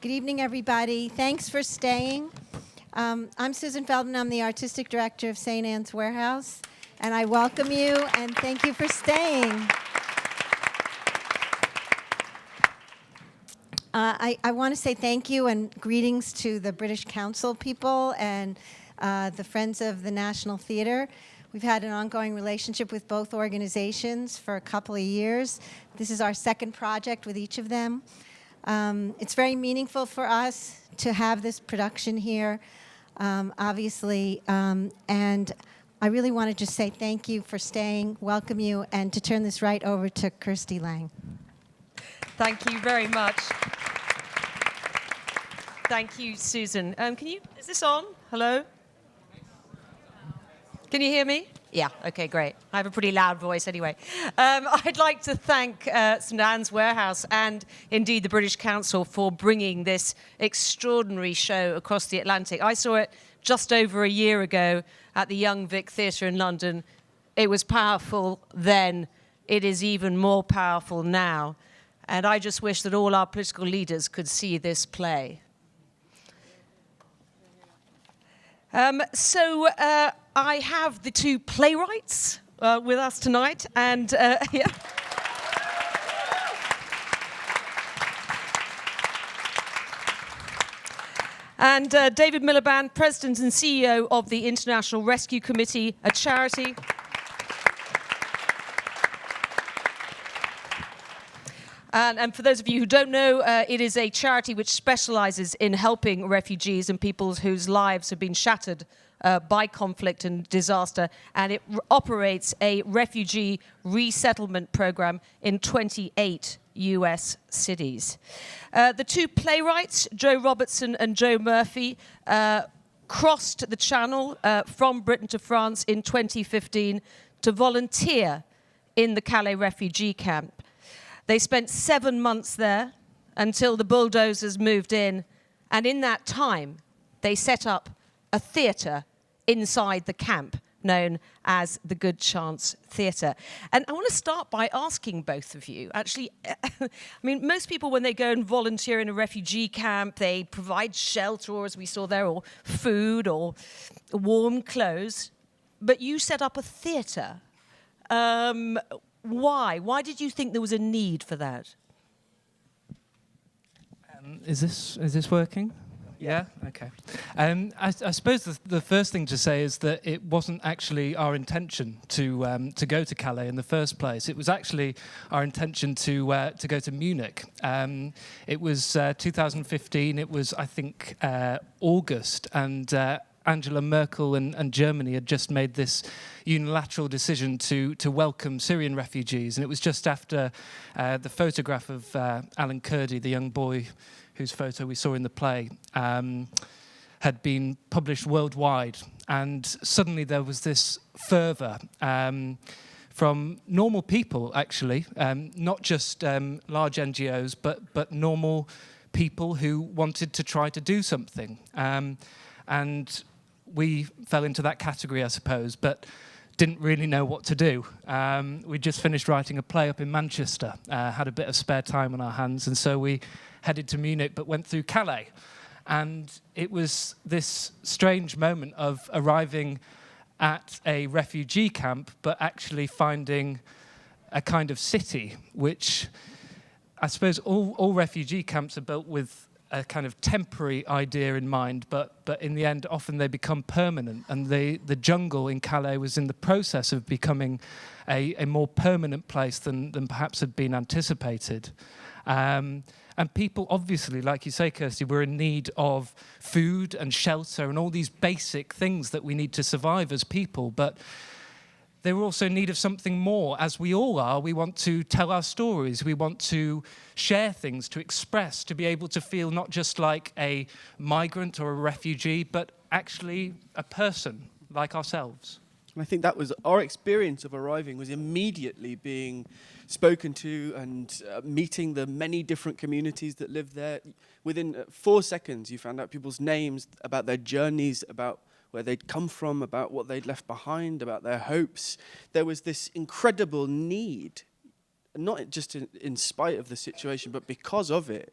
Good evening, everybody. Thanks for staying. I'm Susan Feldman. I'm the Artistic Director of St. Anne's Warehouse, and I welcome you and thank you for staying. I want to say thank you and greetings to the British Council people and the Friends of the National Theatre. We've had an ongoing relationship with both organizations for a couple of years. This is our second project with each of them. It's very meaningful for us to have this production here, obviously, and I really want to just say thank you for staying, welcome you, and to turn this right over to Kirsty Lang. Thank you very much. Thank you, Susan. Is this on? Hello? Can you hear me? Yeah, okay, great. I have a pretty loud voice anyway. I'd like to thank St. Anne's Warehouse and indeed the British Council for bringing this extraordinary show across the Atlantic. I saw it just over a year ago at the Young Vic Theatre in London. It was powerful then. It is even more powerful now. And I just wish that all our political leaders could see this play. I have the two playwrights with us tonight, and yeah. And David Miliband, President and CEO of the International Rescue Committee, a charity. And for those of you who don't know, it is a charity which specializes in helping refugees and people whose lives have been shattered by conflict and disaster. And it operates a refugee resettlement program in 28 US cities. The two playwrights, Joe Robertson and Joe Murphy, crossed the channel from Britain to France in 2015 to volunteer in the Calais refugee camp. They spent 7 months there until the bulldozers moved in, and in that time, they set up a theatre inside the camp known as the Good Chance Theatre. And I want to start by asking both of you, actually, I mean, most people when they go and volunteer in a refugee camp, they provide shelter, or as we saw there, or food, or warm clothes, but you set up a theatre. Why? Why did you think there was a need for that? Is this working? Yeah? Okay. I suppose the first thing to say is that it wasn't actually our intention to go to Calais in the first place. It was actually our intention to go to Munich. It was 2015. It was, I think, August, and Angela Merkel and Germany had just made this unilateral decision to welcome Syrian refugees. And it was just after the photograph of Alan Kurdi, the young boy whose photo we saw in the play, had been published worldwide. And suddenly there was this fervour from normal people, actually, not just large NGOs, but normal people who wanted to try to do something. And we fell into that category, I suppose, but didn't really know what to do. We just finished writing a play up in Manchester, had a bit of spare time on our hands, and so we headed to Munich, but went through Calais. And it was this strange moment of arriving at a refugee camp, but actually finding a kind of city, which I suppose all refugee camps are built with a kind of temporary idea in mind, but in the end, often they become permanent. And the jungle in Calais was in the process of becoming a more permanent place than perhaps had been anticipated. And people, obviously, like you say, Kirsty, were in need of food and shelter and all these basic things that we need to survive as people. But they were also in need of something more, as we all are. We want to tell our stories. We want to share things, to express, to be able to feel not just like a migrant or a refugee, but actually a person like ourselves. And I think that was our experience of arriving, was immediately being spoken to and meeting the many different communities that lived there. Within 4 seconds, you found out people's names, about their journeys, about where they'd come from, about what they'd left behind, about their hopes. There was this incredible need, not just in spite of the situation, but because of it,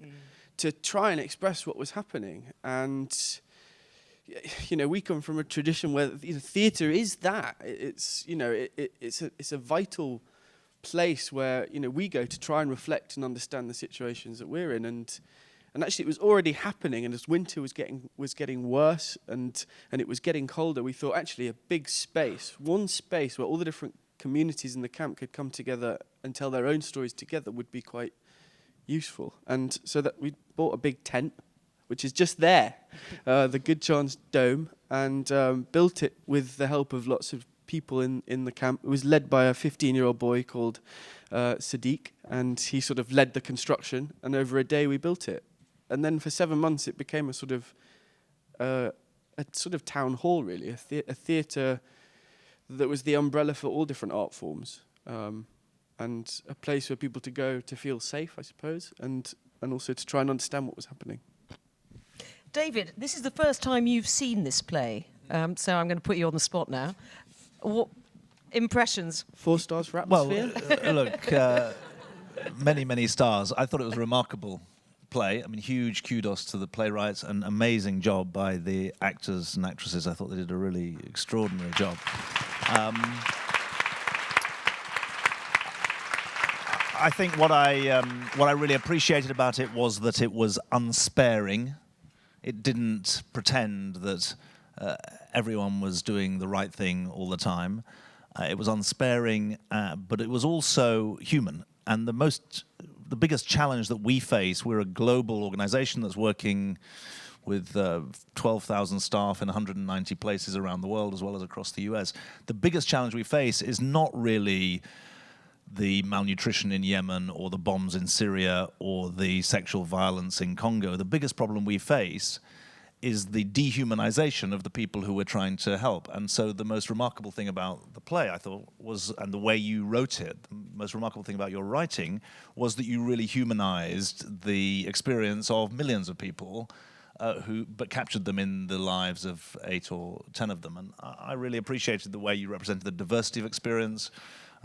to try and express what was happening. And we come from a tradition where theatre is that. It's a vital place where we go to try and reflect and understand the situations that we're in, and actually it was already happening. And as winter was getting worse and it was getting colder, we thought actually a big space, one space where all the different communities in the camp could come together and tell their own stories together would be quite useful. And so that we bought a big tent, which is just there, the Good Chance Dome, and built it with the help of lots of people in the camp. It was led by a 15-year-old boy called Sadiq, and he sort of led the construction, and over a day we built it. And then for 7 months it became a sort of town hall, really, a theatre that was the umbrella for all different art forms, and a place for people to go to feel safe, I suppose, and also to try and understand what was happening. David, this is the first time you've seen this play, so I'm going to put you on the spot now. What impressions? 4 stars for atmosphere? Well, look, many stars. I thought it was a remarkable play. I mean, huge kudos to the playwrights, an amazing job by the actors and actresses. I thought they did a really extraordinary job. I think what I really appreciated about it was that it was unsparing. It didn't pretend that everyone was doing the right thing all the time. It was unsparing, but it was also human. And the biggest challenge that we face, we're a global organization that's working with 12,000 staff in 190 places around the world, as well as across the US. The biggest challenge we face is not really the malnutrition in Yemen or the bombs in Syria or the sexual violence in Congo. The biggest problem we face is the dehumanization of the people who we're trying to help. And so the most remarkable thing about the play, I thought, was, and the way you wrote it, the most remarkable thing about your writing was that you really humanized the experience of millions of people but captured them in the lives of 8 or 10 of them. And I really appreciated the way you represented the diversity of experience,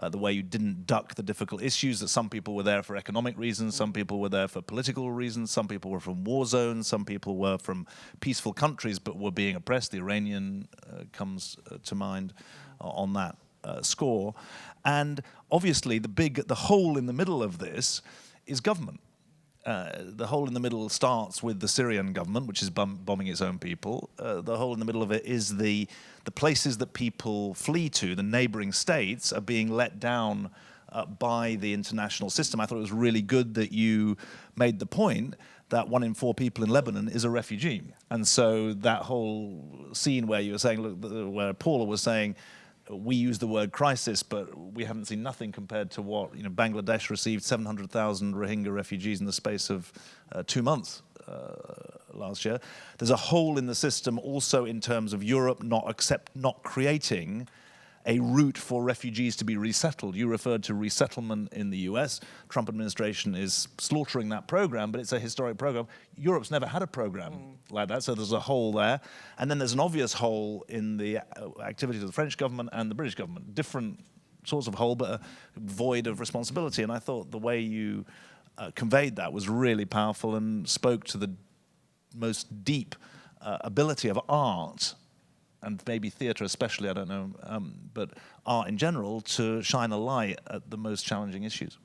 the way you didn't duck the difficult issues, that some people were there for economic reasons, some people were there for political reasons, some people were from war zones, some people were from peaceful countries but were being oppressed. The Iranian comes to mind on that score. And obviously the hole in the middle of this is government. The hole in the middle starts with the Syrian government, which is bombing its own people. The hole in the middle of it is the places that people flee to, the neighboring states, are being let down by the international system. I thought it was really good that you made the point that 1 in 4 people in Lebanon is a refugee. And so that whole scene where you were saying, look, where Paula was saying, we use the word crisis, but we haven't seen nothing compared to what Bangladesh received 700,000 Rohingya refugees in the space of 2 months last year. There's a hole in the system also in terms of Europe not creating a route for refugees to be resettled. You referred to resettlement in the US. Trump administration is slaughtering that program, but it's a historic program. Europe's never had a program like that, so there's a hole there. And then there's an obvious hole in the activities of the French government and the British government. Different sorts of hole, but a void of responsibility. And I thought the way you conveyed that was really powerful and spoke to the most deep ability of art, and maybe theatre especially, I don't know, but art in general, to shine a light at the most challenging issues.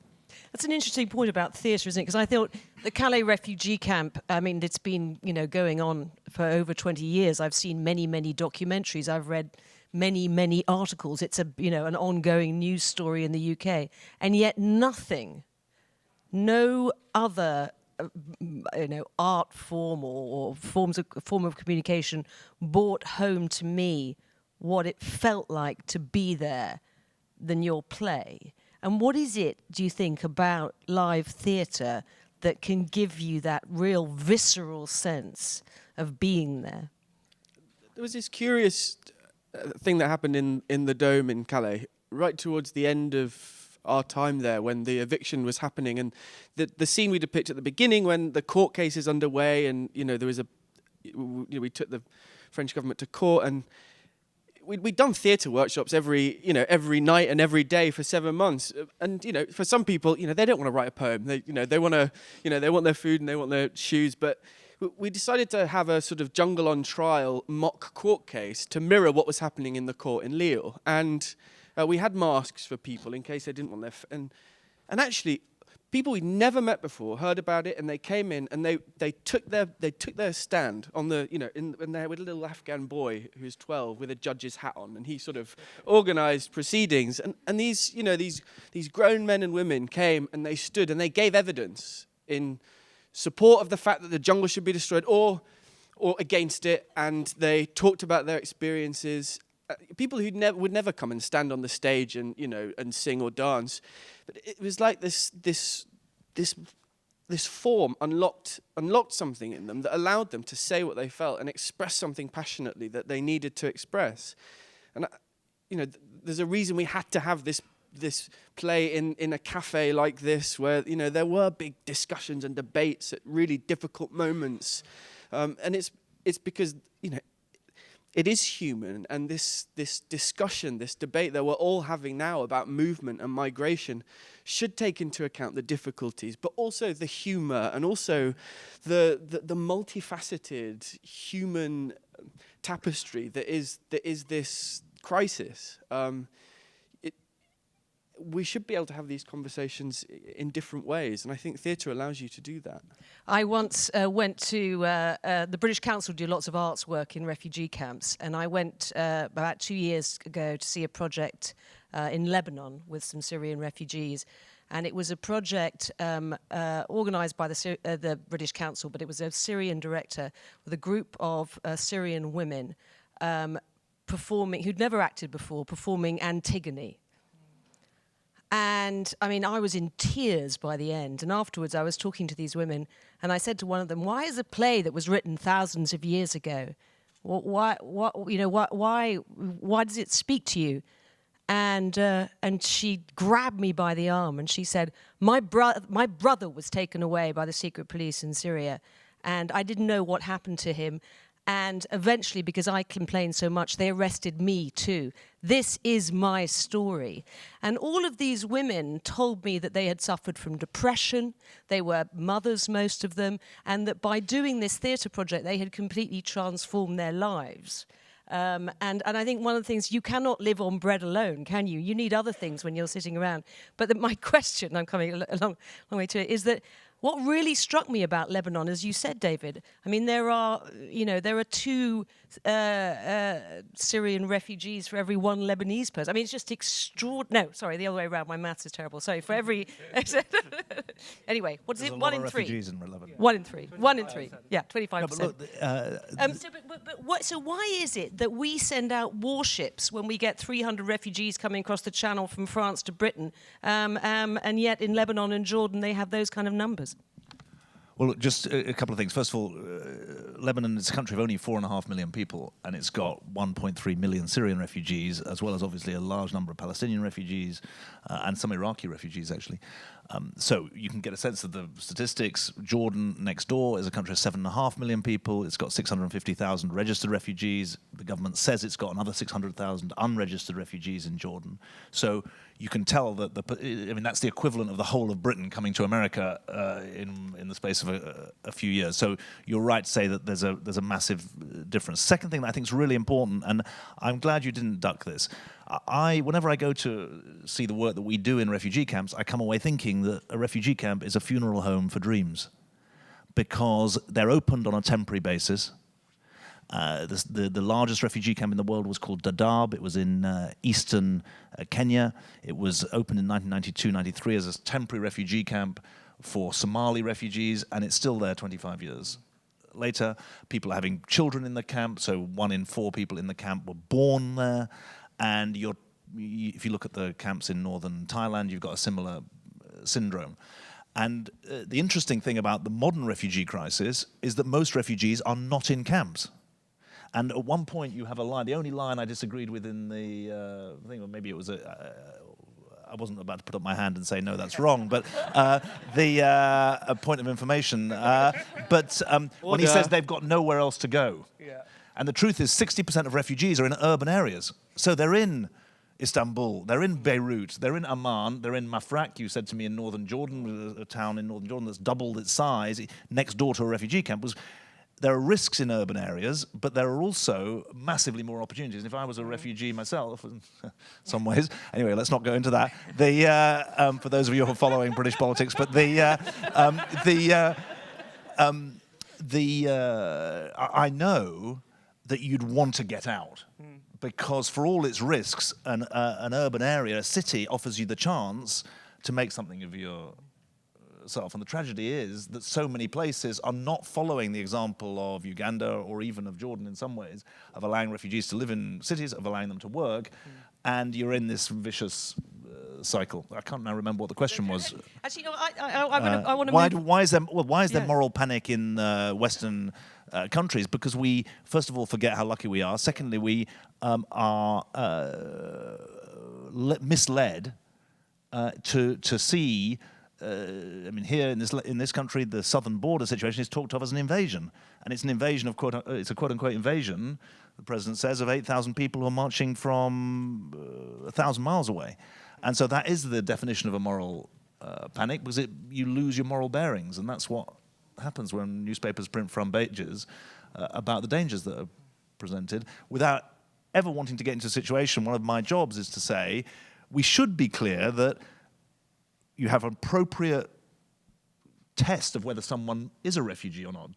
That's an interesting point about theatre, isn't it? Because I thought the Calais refugee camp, I mean, it's been, going on for over 20 years. I've seen many documentaries. I've read many articles. It's an ongoing news story in the UK. And yet no other art form or form of communication brought home to me what it felt like to be there than your play. And what is it, do you think, about live theatre that can give you that real visceral sense of being there? There was this curious thing that happened in the Dome in Calais, right towards the end of our time there, when the eviction was happening, and the scene we depict at the beginning when the court case is underway, and there was we took the French government to court, and we'd done theatre workshops every night and every day for 7 months. And, for some people, they don't want to write a poem. They want to, they want their food and they want their shoes. But we decided to have a sort of jungle on trial mock court case to mirror what was happening in the court in Lille. And we had masks for people in case they didn't want their... And actually, people we'd never met before heard about it, and they came in and they took their stand on the and there with a little Afghan boy who was 12 with a judge's hat on, and he sort of organised proceedings. And these these grown men and women came and they stood and they gave evidence in support of the fact that the jungle should be destroyed, or against it, and they talked about their experiences. People who would never come and stand on the stage and and sing or dance, but it was like this form unlocked something in them that allowed them to say what they felt and express something passionately that they needed to express. And there's a reason we had to have this play in a cafe like this, where there were big discussions and debates at really difficult moments, and it's because it is human, and this discussion, this debate that we're all having now about movement and migration should take into account the difficulties, but also the humor, and also the multifaceted human tapestry that is this crisis. We should be able to have these conversations in different ways, and I think theatre allows you to do that. I once went to the British Council do lots of arts work in refugee camps, and I went about 2 years ago to see a project in Lebanon with some Syrian refugees, and it was a project organised by the British Council, but it was a Syrian director with a group of Syrian women performing, who'd never acted before, performing Antigone. And I mean, I was in tears by the end. And afterwards, I was talking to these women, and I said to one of them, "Why is a play that was written thousands of years ago? Why does it speak to you?" And she grabbed me by the arm and she said, "My brother was taken away by the secret police in Syria, and I didn't know what happened to him. And eventually, because I complained so much, they arrested me too. This is my story." And all of these women told me that they had suffered from depression. They were mothers, most of them, and that by doing this theatre project, they had completely transformed their lives. And I think one of the things, you cannot live on bread alone, can you? You need other things when you're sitting around. But my question, I'm coming a long way to it, is that what really struck me about Lebanon, as you said, David, I mean, there are 2 Syrian refugees for every 1 Lebanese person. I mean, it's just extraordinary. No, sorry, the other way around. My maths is terrible. Sorry, for every... Anyway, what is it? 1 in 3? Refugees in Lebanon. 1 in 3. 1 in 3. Yeah, 25%. No, but look, So why is it that we send out warships when we get 300 refugees coming across the channel from France to Britain, and yet in Lebanon and Jordan they have those kind of numbers? Well, look, just a couple of things. First of all, Lebanon is a country of only 4.5 million people, and it's got 1.3 million Syrian refugees, as well as obviously a large number of Palestinian refugees and some Iraqi refugees, actually. So you can get a sense of the statistics. Jordan, next door, is a country of 7.5 million people. It's got 650,000 registered refugees. The government says it's got another 600,000 unregistered refugees in Jordan. So you can tell that that's the equivalent of the whole of Britain coming to America in the space of a few years. So you're right to say that there's a massive difference. Second thing that I think is really important, and I'm glad you didn't duck this. Whenever I go to see the work that we do in refugee camps, I come away thinking that a refugee camp is a funeral home for dreams, because they're opened on a temporary basis. The largest refugee camp in the world was called Dadaab. It was in eastern Kenya. It was opened in 1992-93 as a temporary refugee camp for Somali refugees, and it's still there 25 years later. People are having children in the camp, so 1 in 4 people in the camp were born there. And if you look at the camps in northern Thailand, you've got a similar syndrome. And the interesting thing about the modern refugee crisis is that most refugees are not in camps. And at one point you have a line, the only line I disagreed with in the thing, or maybe it was I wasn't about to put up my hand and say, no, that's wrong, but a point of information. But when he says they've got nowhere else to go, And the truth is 60% of refugees are in urban areas. So they're in Istanbul, they're in Beirut, they're in Amman, they're in Mafraq, you said to me, in northern Jordan, a town in northern Jordan that's doubled its size, next door to a refugee camp. There are risks in urban areas, but there are also massively more opportunities. And if I was a refugee myself, in some ways, anyway, let's not go into that. For those of you who are following British politics, but I know that you'd want to get out, because for all its risks, an urban area, a city, offers you the chance to make something of yourself. And the tragedy is that so many places are not following the example of Uganda or even of Jordan in some ways, of allowing refugees to live in cities, of allowing them to work, and you're in this vicious cycle. I can't now remember what the question was. Actually, I want to move. Why is there moral panic in Western countries? Because we, first of all, forget how lucky we are. Secondly, we are misled to see. I mean, here in this country, the southern border situation is talked of as an invasion, and it's an invasion of it's a quote-unquote invasion. The president says of 8,000 people who are marching from 1,000 miles away, and so that is the definition of a moral panic, because you lose your moral bearings, and that's what happens when newspapers print front pages about the dangers that are presented, without ever wanting to get into a situation. One of my jobs is to say we should be clear that you have an appropriate test of whether someone is a refugee or not.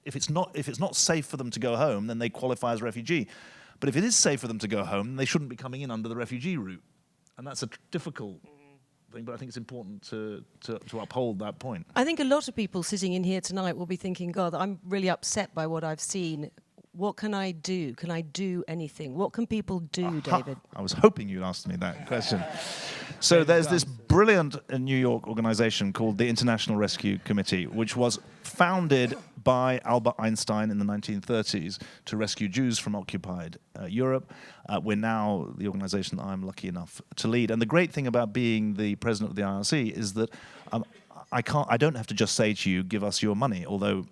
If it's not safe for them to go home, then they qualify as a refugee. But if it is safe for them to go home, then they shouldn't be coming in under the refugee route. And that's a difficult thing, but I think it's important to uphold that point. I think a lot of people sitting in here tonight will be thinking, God, I'm really upset by what I've seen. What can I do? Can I do anything? What can people do, David? I was hoping you'd ask me that question. So there's this brilliant New York organization called the International Rescue Committee, which was founded by Albert Einstein in the 1930s to rescue Jews from occupied Europe. We're now the organization that I'm lucky enough to lead. And the great thing about being the president of the IRC is that I don't have to just say to you, give us your money, although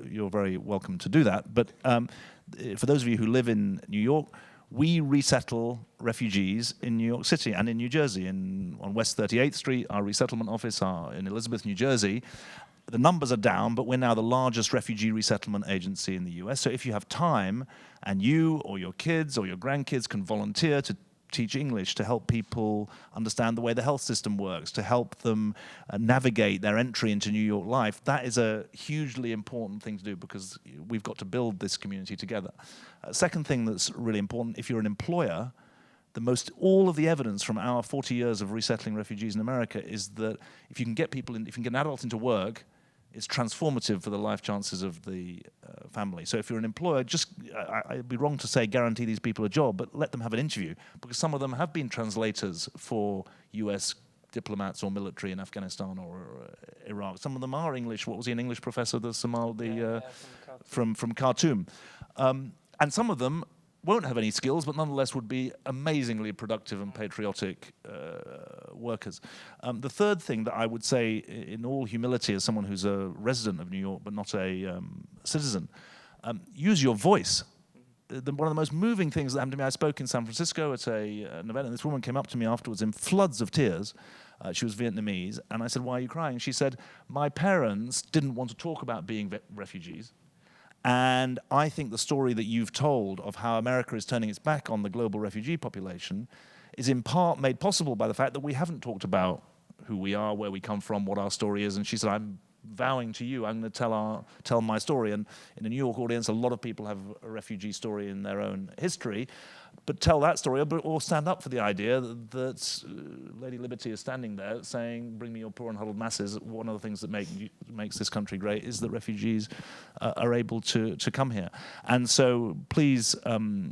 you're very welcome to do that. But for those of you who live in New York, we resettle refugees in New York City and in New Jersey. On West 38th Street, our resettlement office are in Elizabeth, New Jersey. The numbers are down, but we're now the largest refugee resettlement agency in the US. So if you have time, and you or your kids or your grandkids can volunteer to teach English, to help people understand the way the health system works, to help them navigate their entry into New York life, that is a hugely important thing to do, because we've got to build this community together. Second thing that's really important, if you're an employer, all of the evidence from our 40 years of resettling refugees in America is that if you can get an adult into work, it's transformative for the life chances of the family. So if you're an employer, I'd be wrong to say guarantee these people a job, but let them have an interview, because some of them have been translators for US diplomats or military in Afghanistan or Iraq. Some of them are English. What was he, an English professor, from Khartoum? And some of them won't have any skills, but nonetheless would be amazingly productive and patriotic workers. The third thing that I would say, in all humility, as someone who's a resident of New York but not a citizen, use your voice. One of the most moving things that happened to me, I spoke in San Francisco at an event, and this woman came up to me afterwards in floods of tears. She was Vietnamese, and I said, "Why are you crying?" She said, "My parents didn't want to talk about being refugees. And I think the story that you've told of how America is turning its back on the global refugee population is in part made possible by the fact that we haven't talked about who we are, where we come from, what our story is." And she said, "I'm vowing to you, I'm going to tell my story." And in a New York audience, a lot of people have a refugee story in their own history. But tell that story, or stand up for the idea that Lady Liberty is standing there saying, "Bring me your poor and huddled masses." One of the things that makes this country great is that refugees are able to come here. And so please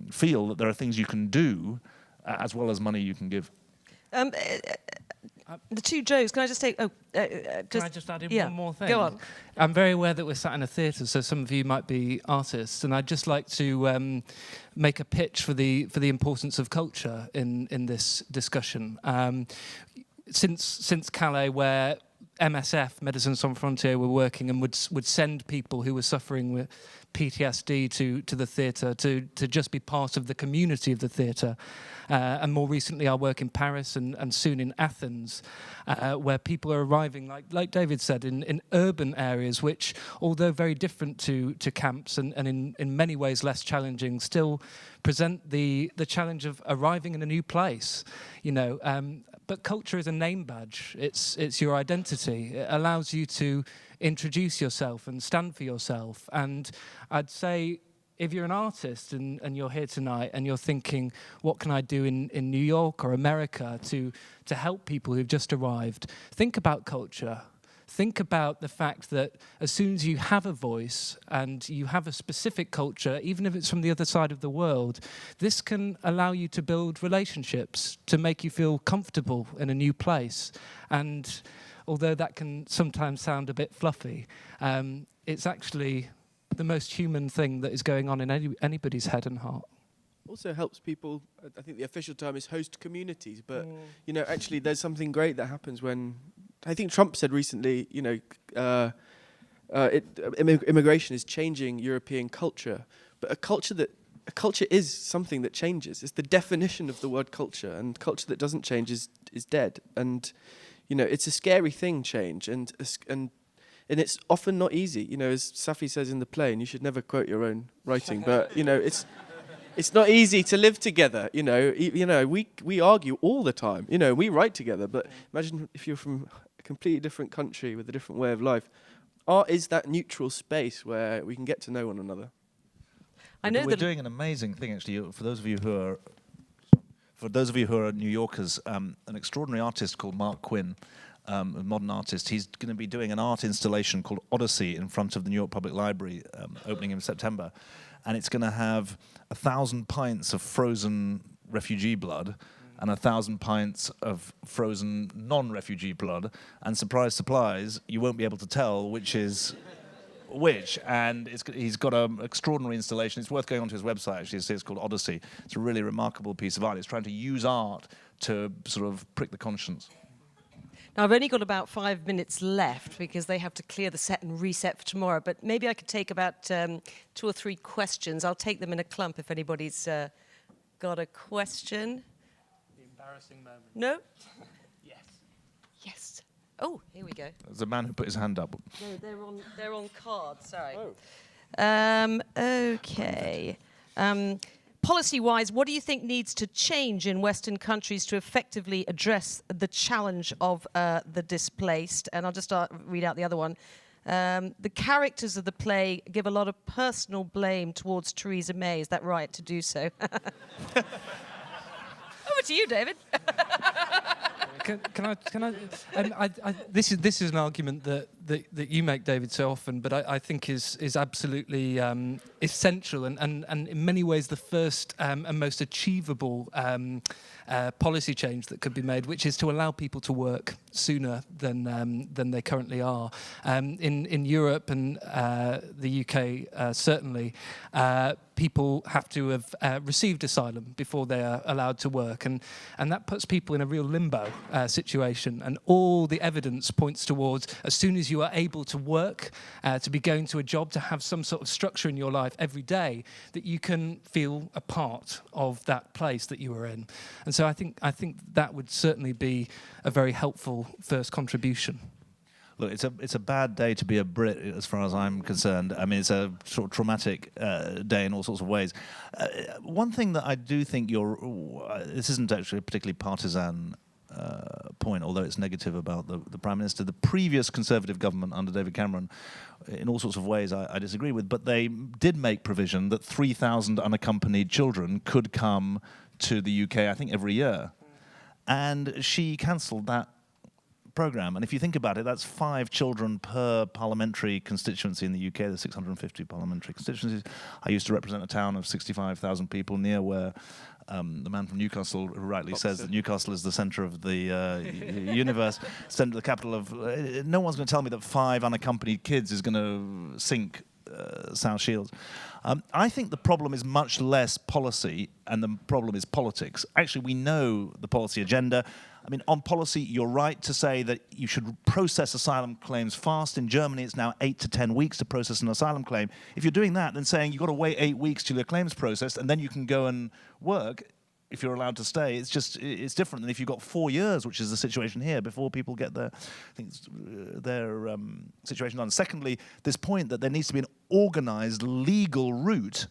feel that there are things you can do as well as money you can give. The two Joes, can I just take... Can I just add in one more thing? Go on. I'm very aware that we're sat in a theatre, so some of you might be artists, and I'd just like to make a pitch for the importance of culture in this discussion. Since Calais, where MSF, Médecins Sans Frontières, were working and would send people who were suffering with PTSD to the theatre, to just be part of the community of the theatre. And more recently, our work in Paris and soon in Athens, where people are arriving, like David said, in urban areas, which, although very different to camps and in many ways less challenging, still present the challenge of arriving in a new place. But culture is a name badge. It's your identity. It allows you to introduce yourself and stand for yourself. And I'd say, if you're an artist and you're here tonight and you're thinking, what can I do in New York or America to help people who've just arrived, think about culture. Think about the fact that as soon as you have a voice and you have a specific culture, even if it's from the other side of the world, this can allow you to build relationships, to make you feel comfortable in a new place. And although that can sometimes sound a bit fluffy, it's actually the most human thing that is going on in anybody's head and heart. Also helps people, I think the official term is host communities, but actually there's something great that happens when, I think Trump said recently, immigration is changing European culture, but a culture is something that changes. It's the definition of the word culture, and culture that doesn't change is dead. And it's a scary thing, change, and it's often not easy. As Safi says in the play, and you should never quote your own writing, but it's not easy to live together. We argue all the time. We write together, but imagine if you're from a completely different country with a different way of life. Art is that neutral space where we can get to know one another. I know we're that doing an amazing thing, actually. For those of you who are New Yorkers, an extraordinary artist called Mark Quinn, a modern artist, he's going to be doing an art installation called Odyssey in front of the New York Public Library, opening in September. And it's going to have 1,000 pints of frozen refugee blood and 1,000 pints of frozen non-refugee blood. And surprise, surprise, you won't be able to tell which is which. And he's got an extraordinary installation. It's worth going onto his website, actually. It's called Odyssey. It's a really remarkable piece of art. It's trying to use art to sort of prick the conscience. Now, I've only got about 5 minutes left because they have to clear the set and reset for tomorrow, but maybe I could take about 2 or 3 questions. I'll take them in a clump if anybody's got a question. The embarrassing moment. No? Yes. Yes. Oh, here we go. There's a man who put his hand up. No, they're on cards, sorry. Oh. Okay. Policy-wise, what do you think needs to change in Western countries to effectively address the challenge of the displaced? And I'll just read out the other one. The characters of the play give a lot of personal blame towards Theresa May. Is that right to do so? Over to you, David. Can I? This is an argument that you make, David, so often, but I think is absolutely essential and in many ways the first and most achievable policy change that could be made, which is to allow people to work sooner than they currently are. In Europe and the UK, certainly, people have to have received asylum before they are allowed to work, and that puts people in a real limbo situation. And all the evidence points towards, as soon as you are able to work, to be going to a job, to have some sort of structure in your life every day, that you can feel a part of that place that you are in. And so I think that would certainly be a very helpful first contribution. Look, it's a bad day to be a Brit, as far as I'm concerned. I mean, it's a sort of traumatic day in all sorts of ways. One thing that I do think this isn't actually a particularly partisan point, although it's negative about the Prime Minister. The previous Conservative government under David Cameron, in all sorts of ways, I disagree with, but they did make provision that 3,000 unaccompanied children could come to the UK, I think, every year. And she cancelled that programme. And if you think about it, that's 5 children per parliamentary constituency in the UK. There's 650 parliamentary constituencies. I used to represent a town of 65,000 people near where the man from Newcastle who rightly says that Newcastle is the centre of the universe, the capital of... no one's going to tell me that 5 unaccompanied kids is going to sink South Shields. I think the problem is much less policy and the problem is politics. Actually, we know the policy agenda. I mean, on policy, you're right to say that you should process asylum claims fast. In Germany, it's now 8 to 10 weeks to process an asylum claim. If you're doing that, then saying you've got to wait 8 weeks till your claim's processed and then you can go and work, if you're allowed to stay, it's different than if you've got 4 years, which is the situation here, before people get their situation done. Secondly, this point that there needs to be an organized legal route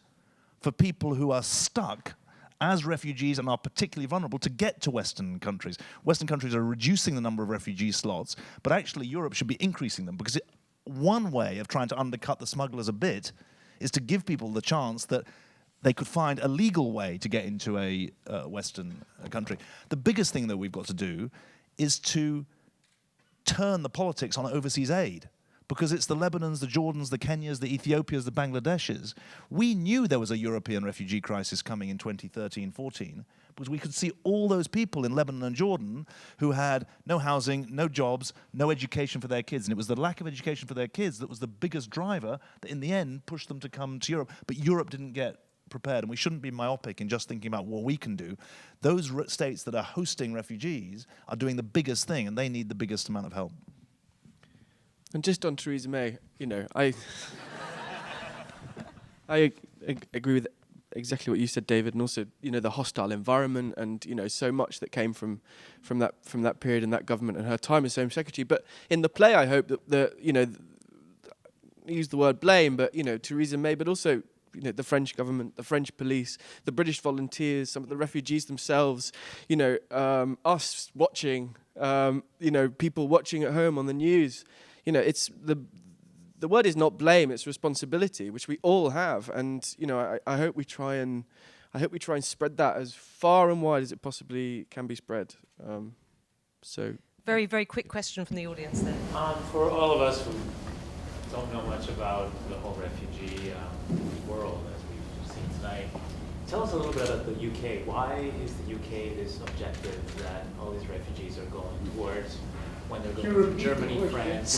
for people who are stuck as refugees and are particularly vulnerable to get to Western countries. Western countries are reducing the number of refugee slots, but actually Europe should be increasing them, because one way of trying to undercut the smugglers a bit is to give people the chance that they could find a legal way to get into a Western country. The biggest thing that we've got to do is to turn the politics on overseas aid, because it's the Lebanons, the Jordans, the Kenyas, the Ethiopias, the Bangladeshis. We knew there was a European refugee crisis coming in 2013-14, because we could see all those people in Lebanon and Jordan who had no housing, no jobs, no education for their kids. And it was the lack of education for their kids that was the biggest driver that in the end pushed them to come to Europe. But Europe didn't get prepared, and we shouldn't be myopic in just thinking about what we can do. Those states that are hosting refugees are doing the biggest thing, and they need the biggest amount of help. And just on Theresa May, I agree with exactly what you said, David, and also the hostile environment, and so much that came from that period and that government and her time as Home Secretary. But in the play, I hope that use the word blame, but Theresa May, but also the French government, the French police, the British volunteers, some of the refugees themselves, us watching, people watching at home on the news. It's the word is not blame, it's responsibility, which we all have. And, I hope we try and spread that as far and wide as it possibly can be spread. Very, very quick question from the audience there. For all of us who don't know much about the whole refugee world, as we've seen tonight, tell us a little bit about the UK. Why is the UK this objective that all these refugees are going towards when they're going to Germany, France?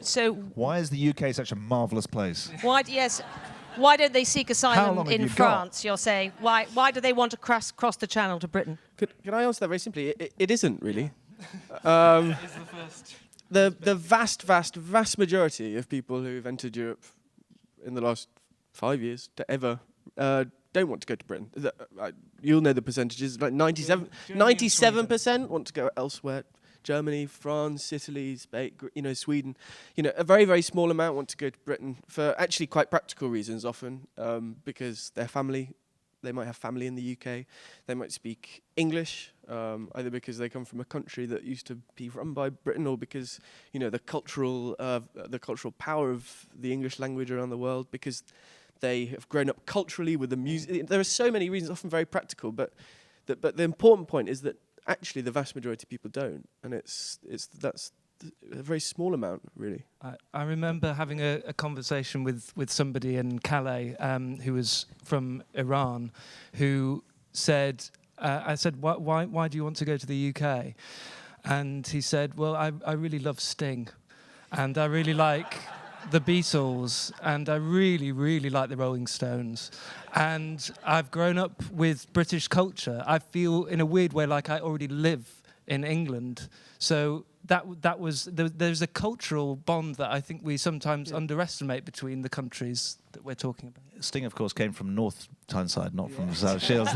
So Why is the UK such a marvelous place? why don't they seek How asylum long have in you got? France? You're saying why do they want to cross the channel to Britain? Can I answer that very simply? It isn't really. The vast majority of people who've entered Europe in the last 5 years to ever don't want to go to Britain. You'll know the percentages. Like 97% want to go elsewhere. Germany, France, Italy, Spain, Sweden. A very, very small amount want to go to Britain for actually quite practical reasons often, because their family, they might have family in the UK. They might speak English, either because they come from a country that used to be run by Britain, or because the cultural power of the English language around the world, because they have grown up culturally with the music. There are so many reasons, often very practical, but the important point is that actually the vast majority of people don't, and that's a very small amount, really. I remember having a conversation with somebody in Calais who was from Iran, who said, I said, why do you want to go to the UK? And he said, well, I really love Sting, and I really like the Beatles, and I really, really like the Rolling Stones. And I've grown up with British culture. I feel, in a weird way, like I already live in England. So there's a cultural bond that I think we sometimes underestimate between the countries that we're talking about. Sting, of course, came from North Tyneside, not from South Shields.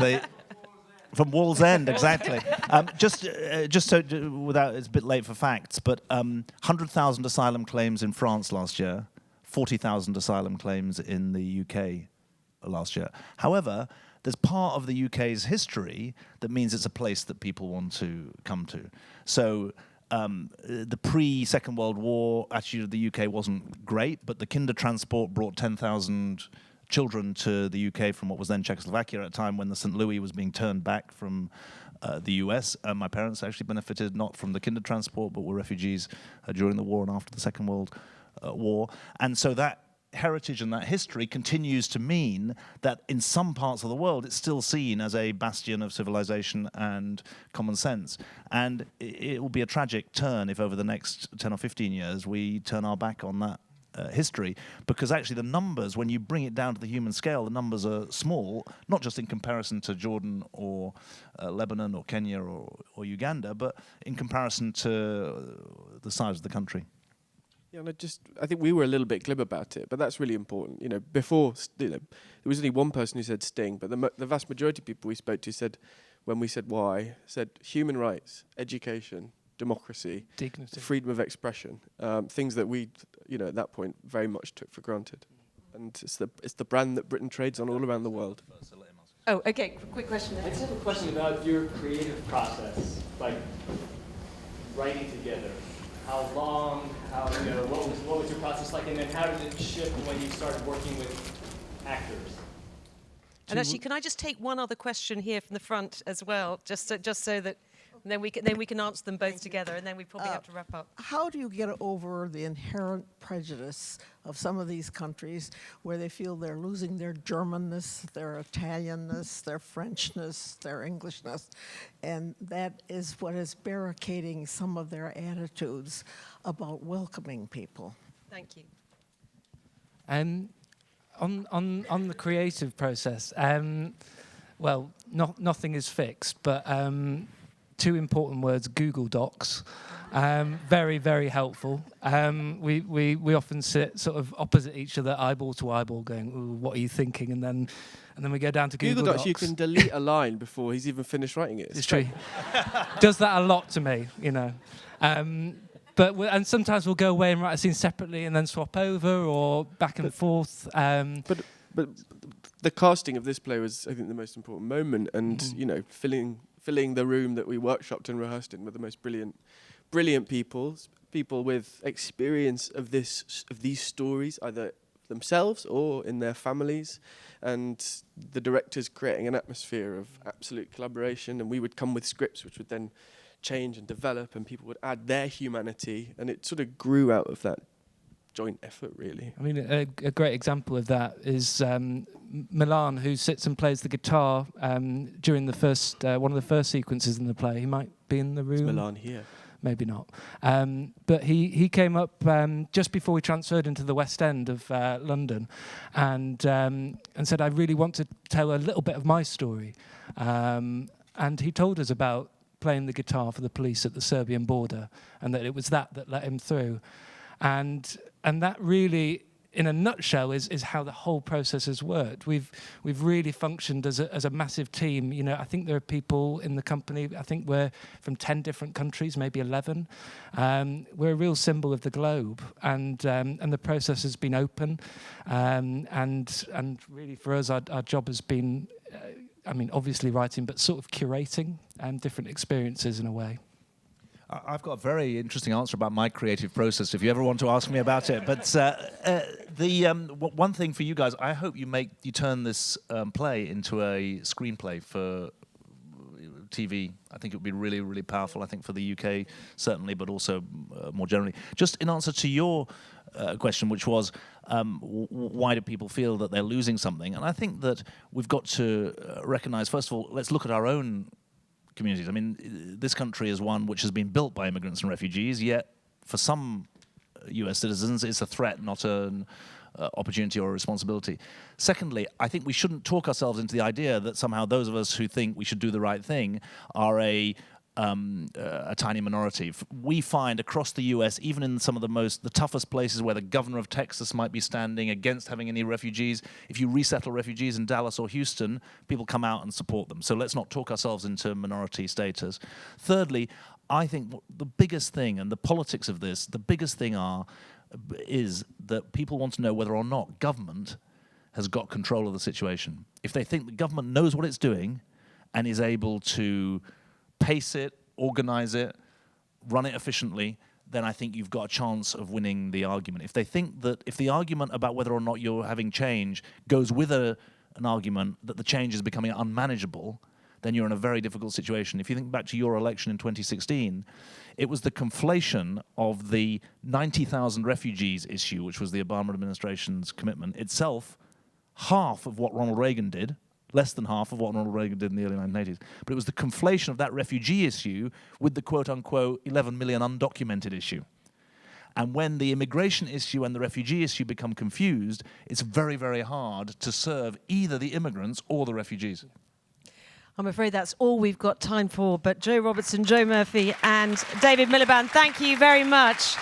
From Wallsend, exactly. Just so, without, it's a bit late for facts, but 100,000 asylum claims in France last year, 40,000 asylum claims in the UK last year. However, there's part of the UK's history that means it's a place that people want to come to. So the pre-Second World War attitude of the UK wasn't great, but the Kindertransport brought 10,000 children to the UK from what was then Czechoslovakia at a time when the St. Louis was being turned back from the US. My parents actually benefited not from the Kindertransport, but were refugees during the war and after the Second World War. And so that heritage and that history continues to mean that in some parts of the world it's still seen as a bastion of civilization and common sense. And it will be a tragic turn if over the next 10 or 15 years we turn our back on that history, because actually the numbers, when you bring it down to the human scale, the numbers are small, not just in comparison to Jordan or Lebanon or Kenya or Uganda, but in comparison to the size of the country. Yeah, and I think we were a little bit glib about it, but that's really important. You know, before, there was only one person who said sting, but the vast majority of people we spoke to said, when we said why, said human rights, education, democracy, Dignity. freedom of expression, things that we, at that point very much took for granted. And it's the brand that Britain trades on all around the world. Oh, okay. Quick question. I just have a question about your creative process, like writing together. How long? What was your process like? And then how did it shift when you started working with actors? And actually, can I just take one other question here from the front as well, just so that then we can answer them both together, and then we probably have to wrap up. How do you get over the inherent prejudice of some of these countries where they feel they're losing their Germanness, their Italianness, their Frenchness, their Englishness, and that is what is barricading some of their attitudes about welcoming people? Thank you. On the creative process, well, nothing is fixed, but two important words: Google Docs. Very, very helpful. We often sit sort of opposite each other, eyeball to eyeball, going, "Ooh, what are you thinking?" And then we go down to Google Docs. You can delete a line before he's even finished writing it. It's true. Does that a lot to me, and sometimes we'll go away and write a scene separately and then swap over or back and forth. But the casting of this play was, I think, the most important moment, and filling the room that we workshopped and rehearsed in with the most brilliant people with experience of these stories, either themselves or in their families, and the directors creating an atmosphere of absolute collaboration. And we would come with scripts which would then change and develop, and people would add their humanity, and it sort of grew out of that joint effort, really. I mean, a great example of that is Milan, who sits and plays the guitar during the first one of the first sequences in the play. He might be in the room. Is Milan here? Maybe not. But he came up just before we transferred into the West End of London, and said, "I really want to tell a little bit of my story." And he told us about playing the guitar for the police at the Serbian border, and that it was that let him through. And that really, in a nutshell, is how the whole process has worked. We've really functioned as a massive team. I think there are people in the company. I think we're from 10 different countries, maybe 11. We're a real symbol of the globe, and the process has been open. And really, for us, our job has been, obviously writing, but sort of curating different experiences in a way. I've got a very interesting answer about my creative process if you ever want to ask me about it. But one thing for you guys, I hope you turn this play into a screenplay for TV. I think it would be really, really powerful. I think for the UK certainly, but also more generally. Just in answer to your question, which was why do people feel that they're losing something? And I think that we've got to recognise, first of all, let's look at our own communities. I mean, this country is one which has been built by immigrants and refugees, yet for some US citizens it's a threat, not an opportunity or a responsibility. Secondly, I think we shouldn't talk ourselves into the idea that somehow those of us who think we should do the right thing are a tiny minority. We find across the US, even in some of the toughest places where the governor of Texas might be standing against having any refugees, if you resettle refugees in Dallas or Houston, people come out and support them. So let's not talk ourselves into minority status. Thirdly, I think the biggest thing, and the politics of this, the biggest thing is that people want to know whether or not government has got control of the situation. If they think the government knows what it's doing and is able to pace it, organize it, run it efficiently, then I think you've got a chance of winning the argument. If they think that if the argument about whether or not you're having change goes with an argument that the change is becoming unmanageable, then you're in a very difficult situation. If you think back to your election in 2016, it was the conflation of the 90,000 refugees issue, which was the Obama administration's commitment, itself half of what Ronald Reagan did, less than half of what Ronald Reagan did in the early 1980s. But it was the conflation of that refugee issue with the quote-unquote 11 million undocumented issue. And when the immigration issue and the refugee issue become confused, it's very, very hard to serve either the immigrants or the refugees. I'm afraid that's all we've got time for. But Joe Robertson, Joe Murphy, and David Miliband, thank you very much.